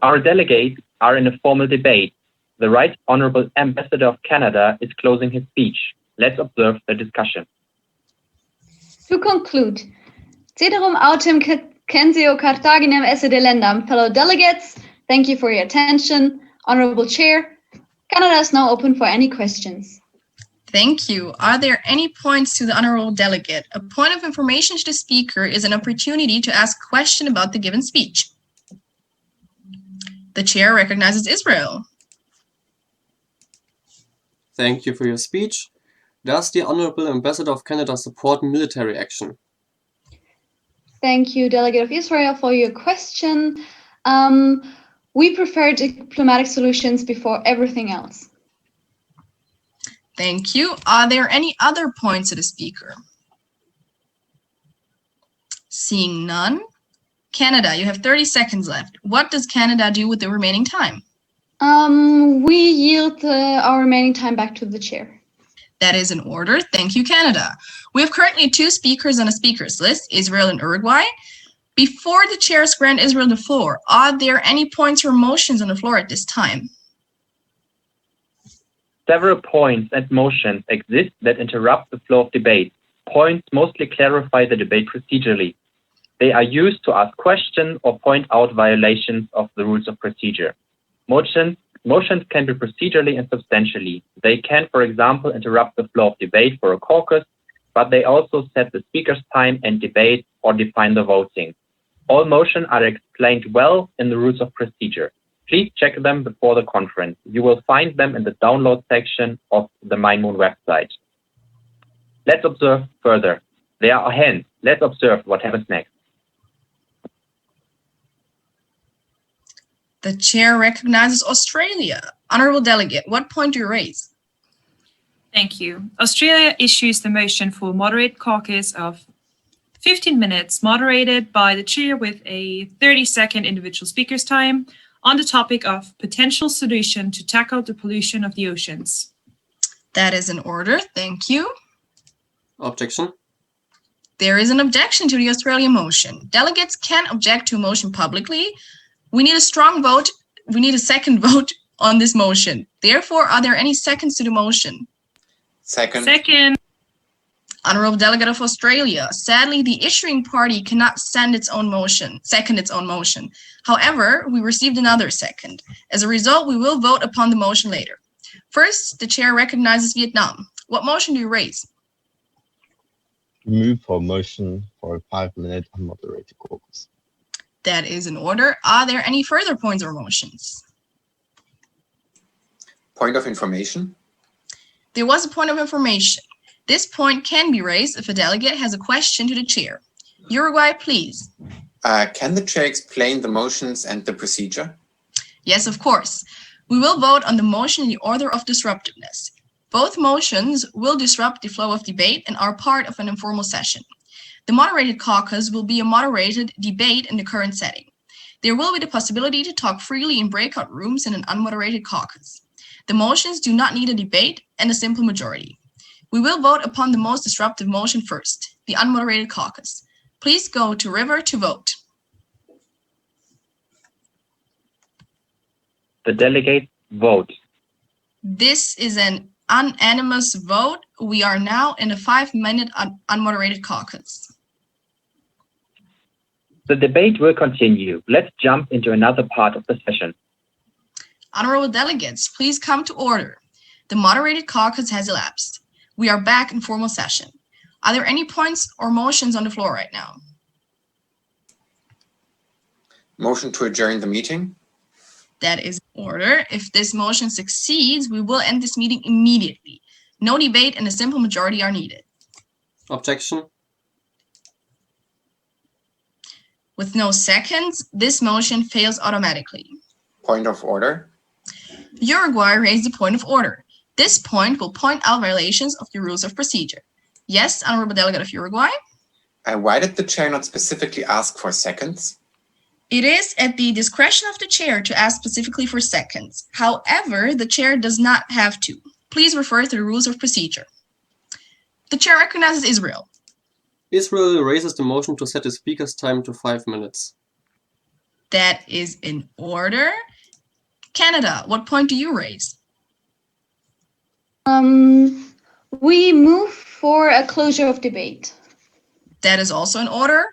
Our delegates are in a formal debate. The Right Honourable Ambassador of Canada is closing his speech. Let's observe the discussion. To conclude, Ceterum autem censeo Carthaginem esse delendam. Fellow delegates, thank you for your attention. Honourable Chair, Canada is now open for any questions. Thank you. Are there any points to the honourable delegate? A point of information to the speaker is an opportunity to ask a question about the given speech. The chair recognizes Israel. Thank you for your speech. Does the Honourable Ambassador of Canada support military action? Thank you, Delegate of Israel, for your question. We prefer diplomatic solutions before everything else. Thank you. Are there any other points to the speaker? Seeing none. Canada, you have 30 seconds left. What does Canada do with the remaining time? We yield our remaining time back to the chair. That is in order. Thank you, Canada. We have currently 2 speakers on a speakers list, Israel and Uruguay. Before the chairs grant Israel the floor, are there any points or motions on the floor at this time? Several points and motions exist that interrupt the flow of debate. Points mostly clarify the debate procedurally. They are used to ask questions or point out violations of the rules of procedure. Motions can be procedurally and substantially. They can, for example, interrupt the flow of debate for a caucus, but they also set the speaker's time and debate or define the voting. All motions are explained well in the rules of procedure. Please check them before the conference. You will find them in the download section of the MainMUN website. Let's observe further. There are hands. Let's observe what happens next. The chair recognizes Australia. Honourable Delegate, what point do you raise? Thank you. Australia issues the motion for moderate caucus of 15 minutes, moderated by the chair with a 30-second individual speaker's time on the topic of potential solution to tackle the pollution of the oceans. That is in order. Thank you. Objection. There is an objection to the Australian motion. Delegates can object to a motion publicly. We need a strong vote. We need a second vote on this motion. Therefore, are there any seconds to the motion? Second. Second. Honourable Delegate of Australia, sadly, the issuing party cannot second its own motion. However, we received another second. As a result, we will vote upon the motion later. First, the chair recognizes Vietnam. What motion do you raise? Move for a motion for a 5-minute unmoderated caucus. That is in order. Are there any further points or motions? Point of information. There was a point of information. This point can be raised if a delegate has a question to the chair. Uruguay, please. Can the chair explain the motions and the procedure? Yes, of course. We will vote on the motion in the order of disruptiveness. Both motions will disrupt the flow of debate and are part of an informal session. The moderated caucus will be a moderated debate in the current setting. There will be the possibility to talk freely in breakout rooms in an unmoderated caucus. The motions do not need a debate and a simple majority. We will vote upon the most disruptive motion first, the unmoderated caucus. Please go to River to vote. The delegates vote. This is an unanimous vote. We are now in a 5-minute unmoderated caucus. The debate will continue. Let's jump into another part of the session. Honourable delegates, please come to order. The moderated caucus has elapsed. We are back in formal session. Are there any points or motions on the floor right now? Motion to adjourn the meeting. That is in order. If this motion succeeds, we will end this meeting immediately. No debate and a simple majority are needed. Objection. With no seconds, this motion fails automatically. Point of order. Uruguay raised a point of order. This point will point out violations of the rules of procedure. Yes, Honourable Delegate of Uruguay? Why did the chair not specifically ask for seconds? It is at the discretion of the chair to ask specifically for seconds. However, the chair does not have to. Please refer to the rules of procedure. The chair recognizes Israel. Israel raises the motion to set the speaker's time to 5 minutes. That is in order. Canada, what point do you raise? We move for a closure of debate. That is also in order.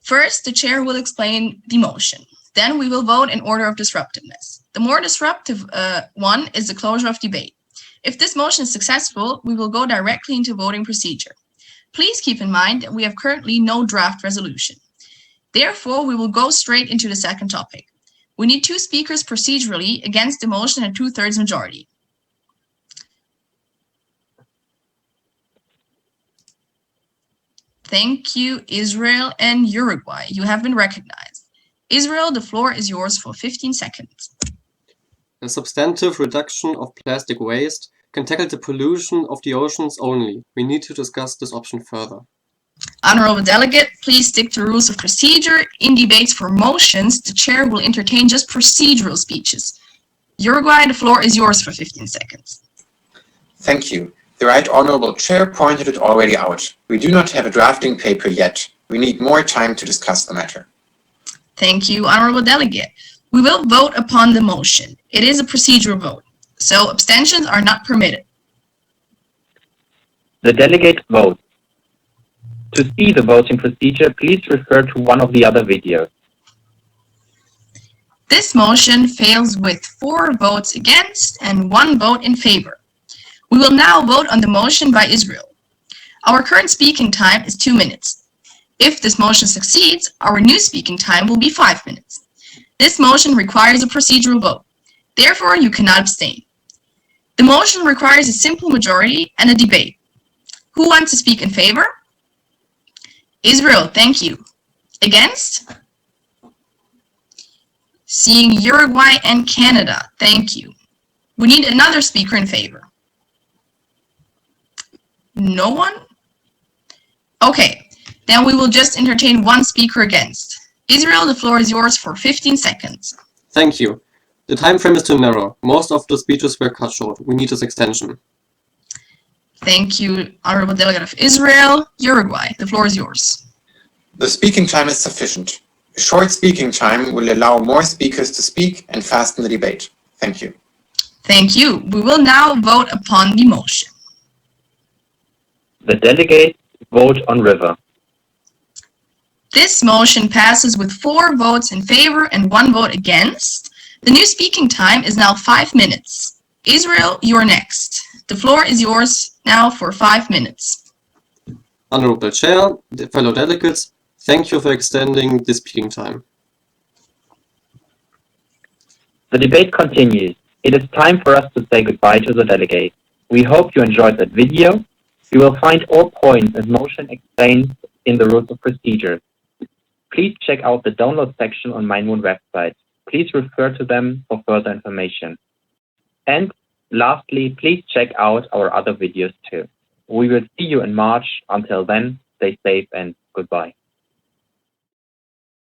First, the chair will explain the motion. Then we will vote in order of disruptiveness. The more disruptive one is the closure of debate. If this motion is successful, we will go directly into voting procedure. Please keep in mind that we have currently no draft resolution. Therefore, we will go straight into the second topic. We need 2 speakers procedurally against the motion at 2/3 majority. Thank you, Israel and Uruguay. You have been recognized. Israel, the floor is yours for 15 seconds. A substantive reduction of plastic waste can tackle the pollution of the oceans only. We need to discuss this option further. Honorable delegate, please stick to rules of procedure. In debates for motions, the chair will entertain just procedural speeches. Uruguay, the floor is yours for 15 seconds. Thank you. The Right Honourable Chair pointed it already out. We do not have a drafting paper yet. We need more time to discuss the matter. Thank you, Honorable Delegate. We will vote upon the motion. It is a procedural vote, so abstentions are not permitted. The delegate votes. To see the voting procedure, please refer to one of the other videos. This motion fails with 4 votes against and 1 vote in favor. We will now vote on the motion by Israel. Our current speaking time is 2 minutes. If this motion succeeds, our new speaking time will be 5 minutes. This motion requires a procedural vote. Therefore, you cannot abstain. The motion requires a simple majority and a debate. Who wants to speak in favor? Israel, thank you. Against? Seeing Uruguay and Canada, thank you. We need another speaker in favor. No one? Okay, then we will just entertain 1 speaker against. Israel, the floor is yours for 15 seconds. Thank you. The time frame is too narrow. Most of the speeches were cut short. We need this extension. Thank you, Honorable Delegate of Israel. Uruguay, the floor is yours. The speaking time is sufficient. A short speaking time will allow more speakers to speak and fasten the debate. Thank you. Thank you. We will now vote upon the motion. The delegates vote on river. This motion passes with 4 votes in favor and 1 vote against. The new speaking time is now 5 minutes. Israel, you're next. The floor is yours now for 5 minutes. Honorable Chair, fellow delegates, thank you for extending the speaking time. The debate continues. It is time for us to say goodbye to the delegates. We hope you enjoyed that video. You will find all points and motion explained in the rules of procedure. Please check out the download section on MainMUN website. Please refer to them for further information. And lastly, please check out our other videos too. We will see you in March. Until then, stay safe and goodbye.